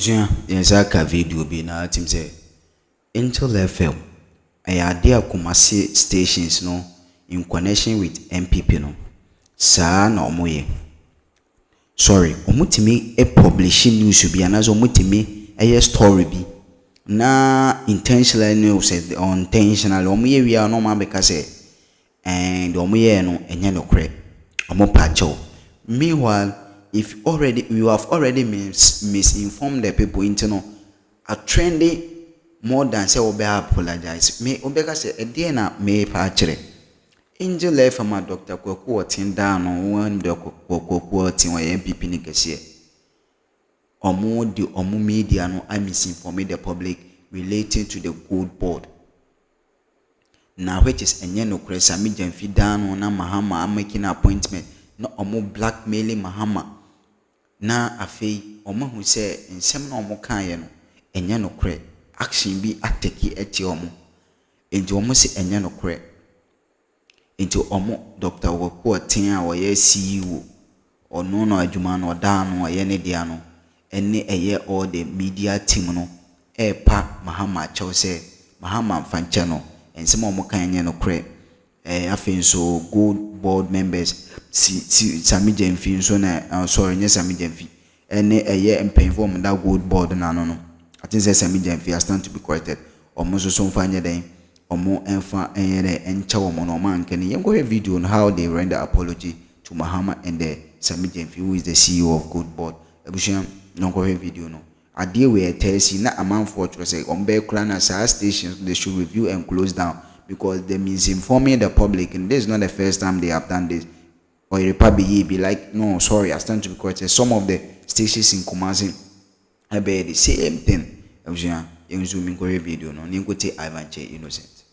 Yeah, yes, I can video be now. Team say Intel FM. I idea Kumasi stations no in connection with MPP no. Sa na omoye. Sorry, omutimi publishing news bi anazo omutimi story bi. Na intentional news unintentional omoye wi a no ma beka say and omoye no enye no kre. Omo pacho. Meanwhile, if you have already misinformed the people into no a trending more than say obe apologize. Me obeka say a day na me pachere. Angel left from a Dr. Koko Oteng down on one Dr. Koko Oteng or MPP ni Kesi. Omo media no I misinform the public relating to the gold board. Now which is enye no kresa mi jemfi down on na Mahama am making an appointment. No omo blackmailing Mahama. Na afei omo hu se nsem na omo kan ye no enye no kre action bi ateki eti omo enti omo se enye no kre enti omo Dr. Koko Oteng a woye CEO ono no adwuma no da no ye ne dia no ene eye all the media team no pa Mahama chaw se Mahama fanche no ensem omo kan enye no kre afei so gold board members Sami Jemfi so na sorry nye Sami Jemfi ene eye mpinform that gold board na no I think say Sami Jemfi has stand to be corrected omo so mfanye den omo enfa enye encha omo no man ken yen go video on how they render apology to Mahama and the Sami Jemfi who is the CEO of gold board ebusham no go video no ade we tell si na amanfo tro say ombe kula na stations they should review and close down because they misinforming the public and this is not the first time they have done this. Or Republic be like, no, sorry, I stand to be corrected. Some of the stations in Kumasi I bear the same thing. You zoom in video, no, you go take Ivan Che innocent.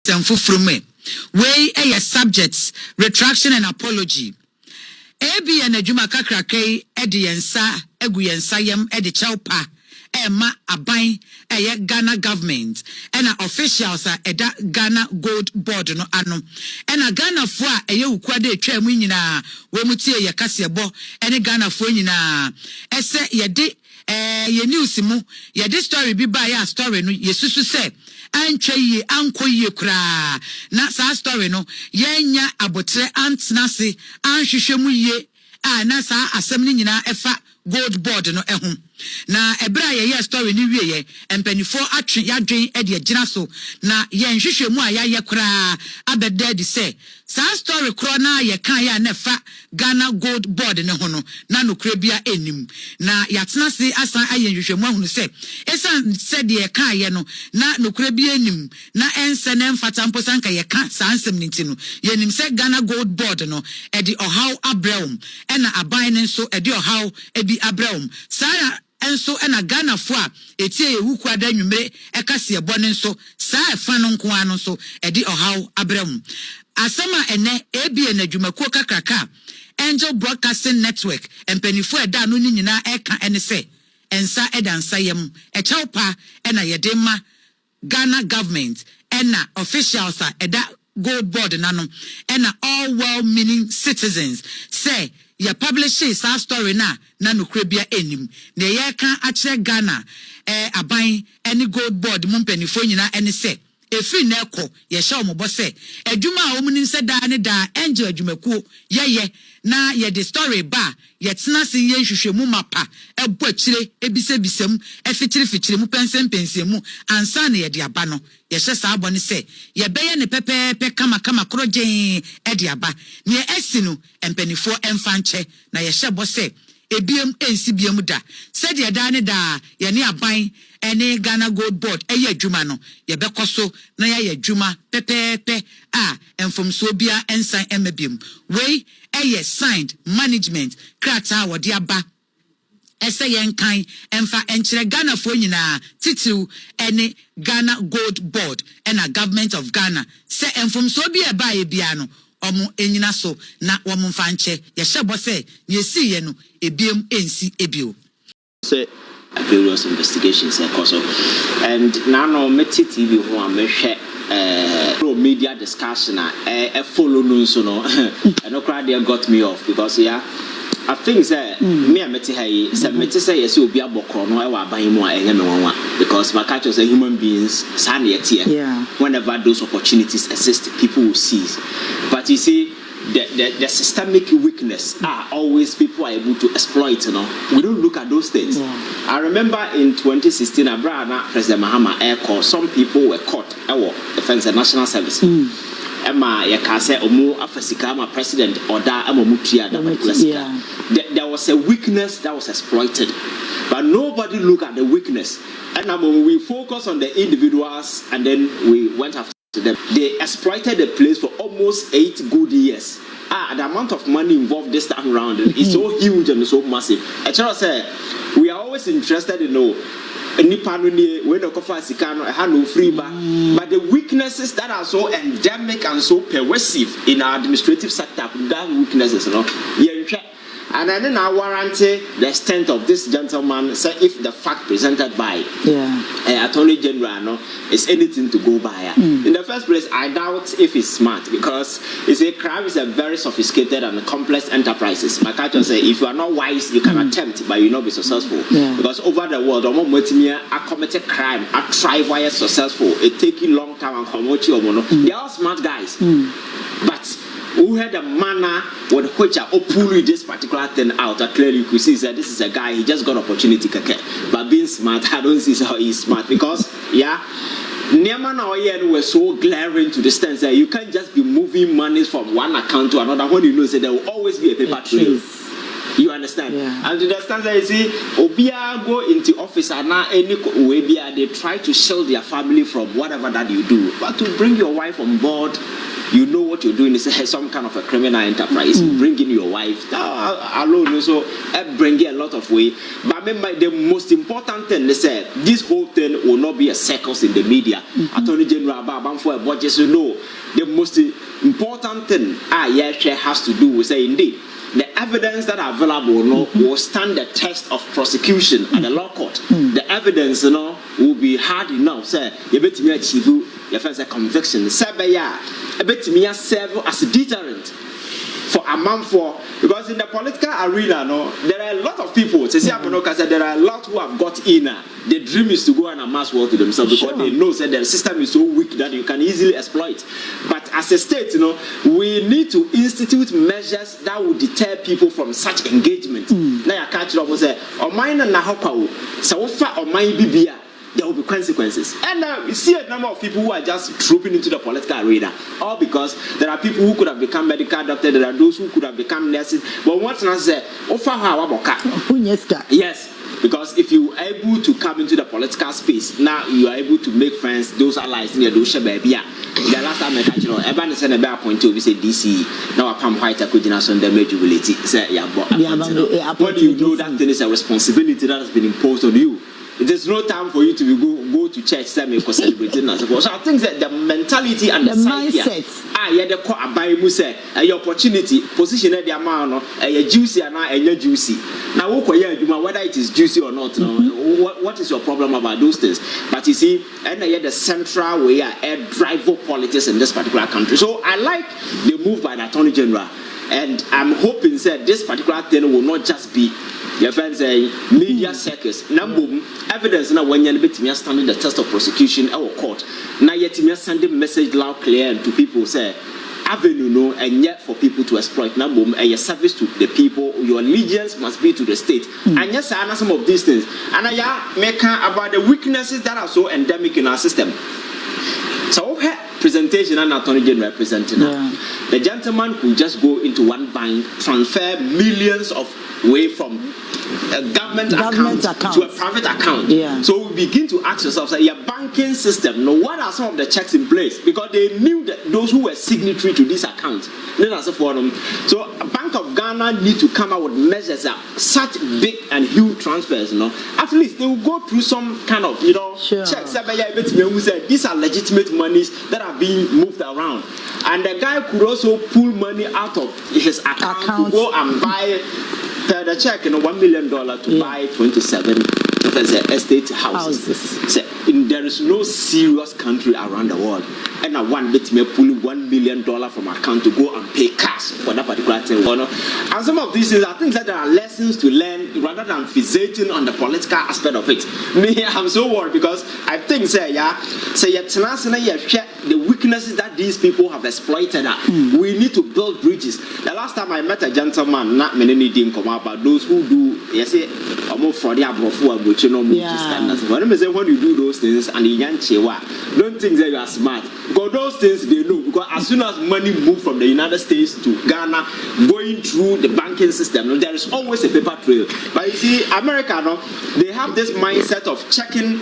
From me, way a subjects, retraction and apology. Ebi and a Juma Kakrake, Ediensa, Eguyensayam, Edi Chaupa. Emma Abain eye Ghana government and officials eda Ghana gold board no ano and Ghana fo a eye ukwade twa mu nyina we mutie ye kasebo ene Ghana fo nyina ese ye de ye news mu ye de story bi ba ya story no yesusu se antwa yi anko yi kura na sa story no ye nya abotre antnase anhwehwɛ mu ye na sa asɛm ni nyina efa gold board no ehum na ebra ye story ni wie ye empanifo atwe yadwen e de agina so na ye nhwehwɛ mu a ya kora abeda di say sa story kro na ye kan ya na fa Ghana gold board ne ho no na nokra bia enim na yatena se asan aye nhwehwɛ mu ahunu say esan said ye kan ye no na nokra bia enim na ense na mfata mposan ka ye kan sa ansem ninti no ye nim say Ghana gold board no e di ohaw abraum e na aban ne so e di ohaw e bi abraum sa enso ena Ghana fo a etie ye wuku ada nwumre ekase ebone nso sa efa no nko ano so e di ohaw abraum asama ene ebie na dwumakuo kakraka Angel Broadcasting Network empanifo eda no nyina eka ene se ensa edansa yem echawpa ena yedema Ghana government ena officials eda gold board nanom ena all well-meaning citizens say ya publish sa story na nokra bia enim na ye kan akire Ghana aban any gold board mumpanifo nyina ene se efi na ekọ ye hye omobo se adwuma a omunim se da ne da Angel adwumakuo ye na ye the story ba ye tena se ye hwehwemu mapa ebo akire ebisebisem efikire mu pensem mu ansa na ye de aba no ye hye sa abone se ye beye ne pepepe kama krojen e de aba ne esi no empanifo emfa nche na ye hye bo se ebiem ensi biem da said ye da ne da ye ne aban ene Ghana gold board eye adwuma no ye bekoso na ye adwuma pepepe a enfomso bia ensan emabiem we eye signed management krata wodi aba ese yenkan emfa enkyere Ghana fo nyina titiu ene Ghana gold board ena government of Ghana se enfomso bia ba ye bia no omo enyina so na omo mfa nche ye hyebo se ye si ye no ebiem ensi ebio say various investigations because and now no Likee TV ho amehwe pro media discussion follow no so no and no crowd there got me off because I think that me and Meti Hay said Meti say yes, you'll be a bokro no I buy more and because my culture say human beings stand yet here. Whenever those opportunities exist, people will seize. But you see, the systemic weakness are always people are able to exploit. We don't look at those things. I remember in 2016, President Mahama Aircall, some people were caught. Defense and National Service. Emma Yakase Omo Afasika, President or Da Amomutia. There was a weakness that was exploited, but nobody looked at the weakness. And when we focus on the individuals, and then we went after them. They exploited the place for almost 8 good years. The amount of money involved this time around is so huge and so massive. I try to say, we are always interested in when the coffee had no free but the weaknesses that are so endemic and so pervasive in our administrative sector, that weaknesses, and then I warranty the extent of this gentleman. Say if the fact presented by Attorney General is anything to go by. In the first place, I doubt if he's smart because crime is a very sophisticated and complex enterprises. My culture say if you are not wise, you can attempt, but you will not be successful. Because over the world, I committed crime, I try why successful. It taking long time and promote you. They are all smart guys, but who had a manner with which I pull this particular thing out. Clearly, you could see that this is a guy, he just got opportunity. But being smart, I don't see how he's smart because, Niaman Oyen were so glaring to the extent that you can't just be moving money from one account to another when you know that there will always be a paper trail. You understand? And to the extent that you see, Obia go into office and now any way they try to shield their family from whatever that you do. But to bring your wife on board, you know what you're doing is some kind of a criminal enterprise. Bringing your wife alone, so bringing a lot of weight. But the most important thing they said, this whole thing will not be a circus in the media. Attorney General for a budget, so no. The most important thing has to do with say indeed the evidence that are available will stand the test of prosecution at the law court. The evidence will be hard enough. Say you bet me achieve your first conviction. Say bet me serve as a deterrent for a man for because in the political arena there are a lot of people. There are a lot who have got in. The dream is to go and amass wealth to themselves because they know that the system is so weak that you can easily exploit. But as a state, we need to institute measures that will deter people from such engagement. Now, I catch up and say, "Oh, mine and Nahopa, so far, or my BBA." There will be consequences. And we see a number of people who are just trooping into the political arena. All because there are people who could have become medical doctors, there are those who could have become nurses. But what's not say, yes. Because if you are able to come into the political space, now you are able to make friends, those allies near those baby. The last time I catch you, everyone sent a bear point to say DC. Now I come white I could on the majority. Say, what do you know that there is a responsibility that has been imposed on you? It is no time for you to go to church, celebrating and so forth. So I think that the mentality and the mindset, the core Bible say, your opportunity, position at the amount, juicy and not juicy. Now, whether it is juicy or not, what is your problem about those things? But you see, and the central way air driver politics in this particular country. So I like the move by the Attorney General, and I'm hoping that this particular thing will not just be your friends say media circus. Number evidence now when you're standing the test of prosecution our court. Now yet me sending message loud clear to people say avenue and yet for people to exploit number a service to the people. Your allegiance must be to the state. And yes, I know some of these things. And I make about the weaknesses that are so endemic in our system. So presentation and Attorney General representing the gentleman could just go into one bank, transfer millions of away from a government account to a private account. So we begin to ask ourselves, your banking system, what are some of the checks in place? Because they knew that those who were signatory to this account. So a Bank of Ghana need to come out with measures that such big and huge transfers, at least they will go through some kind of, checks. Who said these are legitimate monies that are being moved around. And the guy could also pull money out of his account to go and buy the check $1 million to buy 27 estate houses. Say, there is no serious country around the world and one bit me pull $1 million from account to go and pay cash for that particular thing. And some of these things, I think that there are lessons to learn rather than fixating on the political aspect of it. Me, I'm so worried because I think the weaknesses that these people have exploited. We need to build bridges. The last time I met a gentleman, not many didn't come out, but those who do, you say, when you do those things and you don't think that you are smart. Because those things they know. Because as soon as money moves from the United States to Ghana, going through the banking system, there is always a paper trail. But you see, America, they have this mindset of checking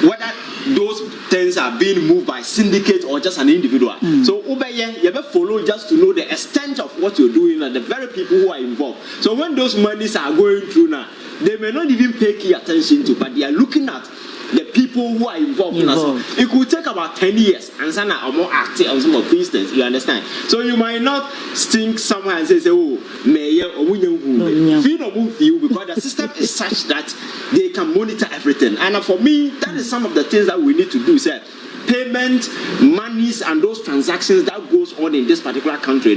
whether those things are being moved by syndicate or just an individual. So over here, you ever follow just to know the extent of what you're doing and the very people who are involved. So when those monies are going through now, they may not even pay key attention to, but they are looking at the people who are involved. It could take about 10 years and some are more active on some of these things, you understand? So you might not stink somewhere and say oh, mayor or feel or move you because the system is such that they can monitor everything. And for me, that is some of the things that we need to do. Say, payment, monies, and those transactions that goes on in this particular country,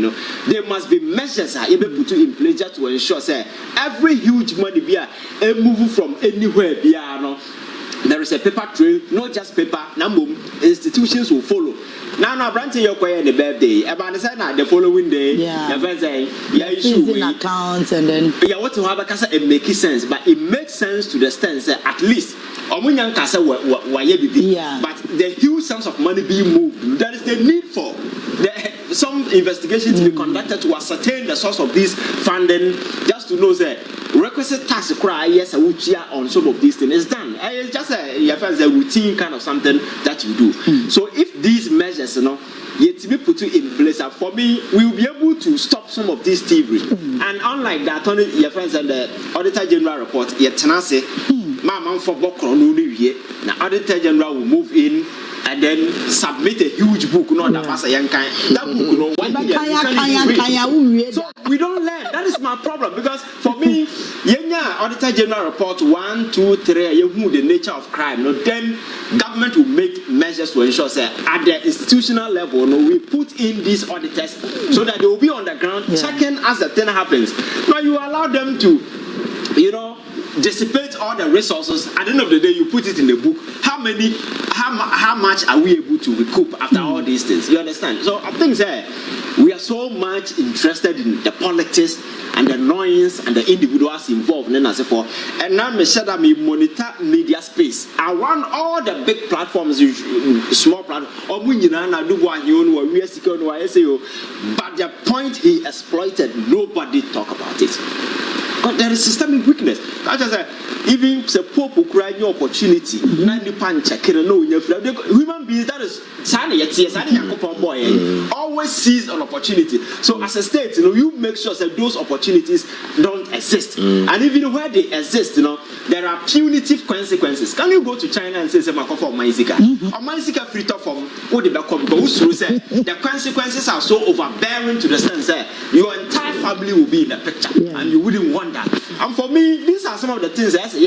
there must be measures able to put in place just to ensure say every huge money be a move from anywhere be there is a paper trail, not just paper. Institutions will follow. Now, Branty, you're quiet the birthday. About the following day, freezing accounts and then what to have a casa it makes sense, but it makes sense to the sense that at least but the huge sums of money being moved, there is the need for some investigation to be conducted to ascertain the source of this funding, just to know that requisite tax cry yes on some of these things is done. It's just a routine kind of something that you do. So if these measures, yet to be put in place, for me, we will be able to stop some of these thievery. And unlike that, your friends and the Auditor General report, yet Tanase, Mama for Bokron, now Auditor General will move in and then submit a huge book, not that was a young kind. That book, so we don't learn. That is my problem because for me, Auditor General report 1, 2, 3, you know the nature of crime. Then government will make measures to ensure that at the institutional level, we put in these auditors so that they will be on the ground checking as the thing happens. Now you allow them to, dissipate all the resources. At the end of the day, you put it in the book. How much are we able to recoup after all these things? You understand? So I think we are so much interested in the politics and the noise and the individuals involved. And now me said that me monitor media space. I want all the big platforms, small platforms. But the point he exploited, nobody talk about it. But there is systemic weakness. I just say, even the poor who cry new opportunity, human beings that is always seize an opportunity. So as a state, you make sure that those opportunities don't exist. And even where they exist, there are punitive consequences. Can you go to China and say Makofo Maizika? Or Maizika free top from what the consequences are so overbearing to the sense that your entire family will be in the picture and you wouldn't want that. And for me, these are some of the things that I say,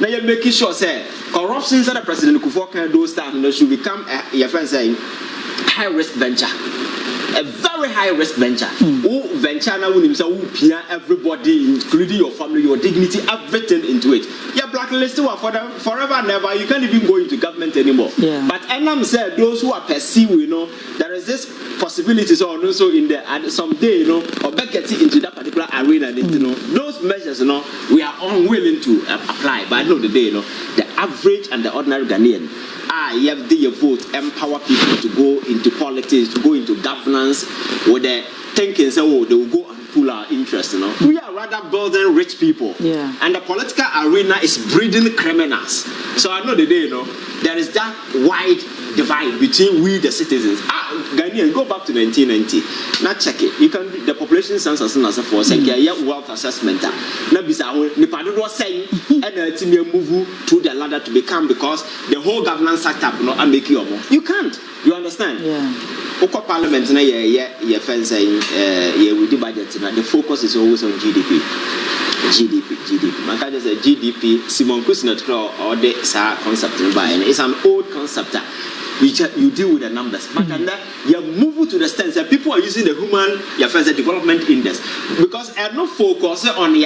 now you're making sure say corruption that the President Kufuor can do stuff should become your friend saying high risk venture. A very high risk venture. Who venture now when himself who peer everybody, including your family, your dignity, everything into it. You're blacklisted forever and ever. You can't even go into government anymore. But Enam said those who are perceived, there is this possibility so also in there and someday, or back getting into that particular arena, those measures, we are unwilling to apply. But at the end of the day, the average and the ordinary Ghanaian, you have the vote, empower people to go into politics, to go into governance, with the thinking, they will go and pull our interest. We are rather building rich people, and the political arena is breeding criminals. So at the end of the day, there is that wide divide between we the citizens. Ghanaian, go back to 1990. Now check it. You can the population census as a force and wealth assessment. Now Nipado was saying and move through the ladder to become because the whole governance setup and make you more. You can't. You understand? Oko Parliament na fence saying with the budget. The focus is always on GDP. GDP. Man can just say GDP. Simon Kusinot or the concept by, and it's an old concept. You deal with the numbers, but you move to the stance that people are using the human development index because I no focus on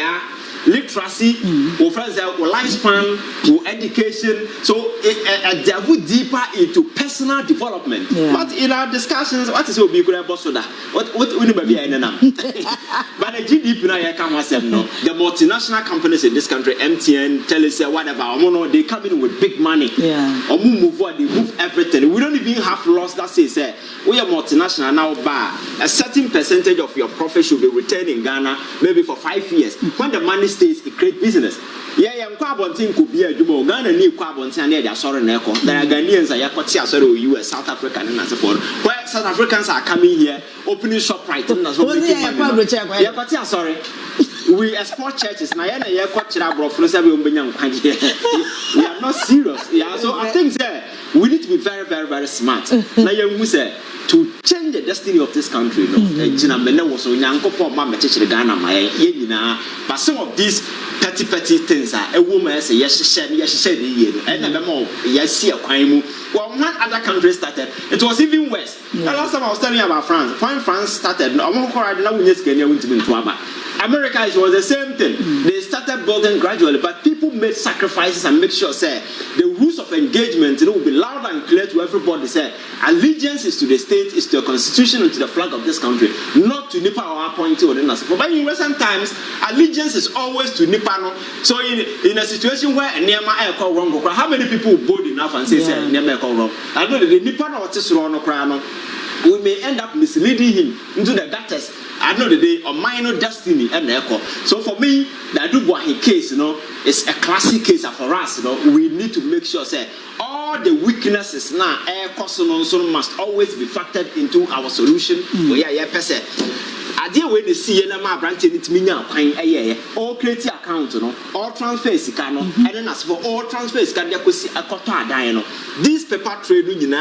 literacy, or friends, or lifespan, or education. So they go deeper into personal development. Yeah. But in our discussions, what is what we could have bossed that? What we be in But the GDP now come no. The multinational companies in this country, MTN, Telcel, whatever, they come in with big money. Yeah. Or move what they move everything. We don't even have loss that says we are multinational now, but a certain percentage of your profit should be retained in Ghana, maybe for 5 years. When the money stays, it creates business. Yeah, carbon thing could be a Jumo. Ghana need carbon and they are sorry. There are Ghanaians, US, South Africa, and so forth. Where South Africans are coming here, opening shop right. Sorry. We export churches. We are not serious. Yeah, so I think we need to be very, very, very smart. To change the destiny of this country, but some of these petty things are a woman say yes, and see a crime. Well, when other countries started, it was even worse. The last time I was telling you about France, when France started, America, it was the same thing. They started building gradually, but people made sacrifices and make sure the rules of engagement will be loud and clear to everybody. Allegiance is to the state, is to the constitution, and to the flag of this country, not to Nipa or appointee or the Nasa. But in recent times, allegiance is always to Nipa. So in a situation where a Nema air call wrong, how many people bold enough and say Nema air call wrong? I know that the Nipa or Tisro we may end up misleading him into the gutters. I know the day of minor destiny and echo. So for me, the Adubuahi case, is a classic case for us. We need to make sure all the weaknesses now, must always be factored into our solution. I deal with the CNMA branch in it, all create account, all transfers, and then as for all transfers, this paper trade,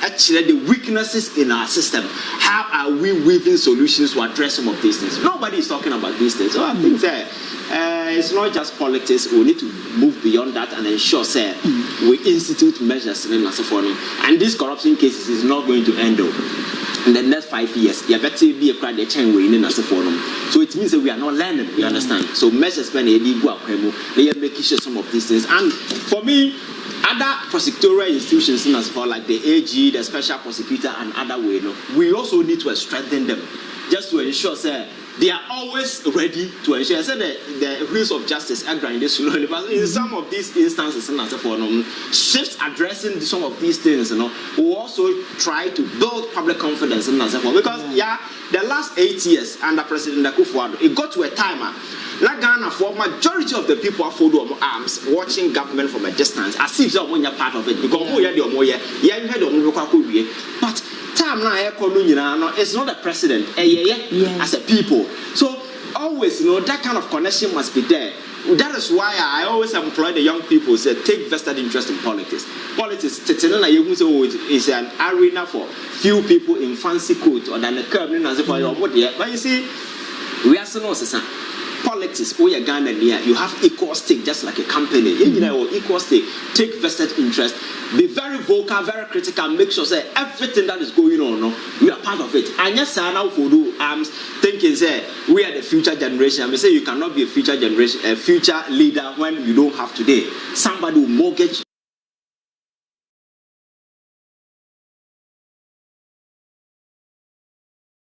actually the weaknesses in our system. How are we weaving solutions to address some of these things? Nobody is talking about these things. So I think it's not just politics. We need to move beyond that and ensure we institute measures and these corruption cases is not going to end up. In the next 5 years, you better be a crowd chain way in as a forum. So it means that we are not learning, you understand? So measures when they are making sure some of these things. And for me, other prosecutorial institutions as far like the AG, the special prosecutor, and other way, we also need to strengthen them just to ensure they are always ready to ensure. I said the wheels of justice are grinding slowly, but in some of these instances, shifts addressing some of these things, we also try to build public confidence in because the last 8 years under President Akufo-Addo, it got to a time. Ghana, for majority of the people are folded arms, watching government from a distance, as if they are part of it. Because but time now, it's not a president, as a people. So always, that kind of connection must be there. That is why I always employ the young people take vested interest in politics. Politics is an arena for few people in fancy coat or than a curb. But you see, we are so politics, Ghana, you have equal stake just like a company. Equal stake, take vested interest, be very vocal, very critical, make sure everything that is going on, we are part of it. And yes, I now thinking we are the future generation. I say you cannot be a future generation, a future leader when you don't have today. Somebody will mortgage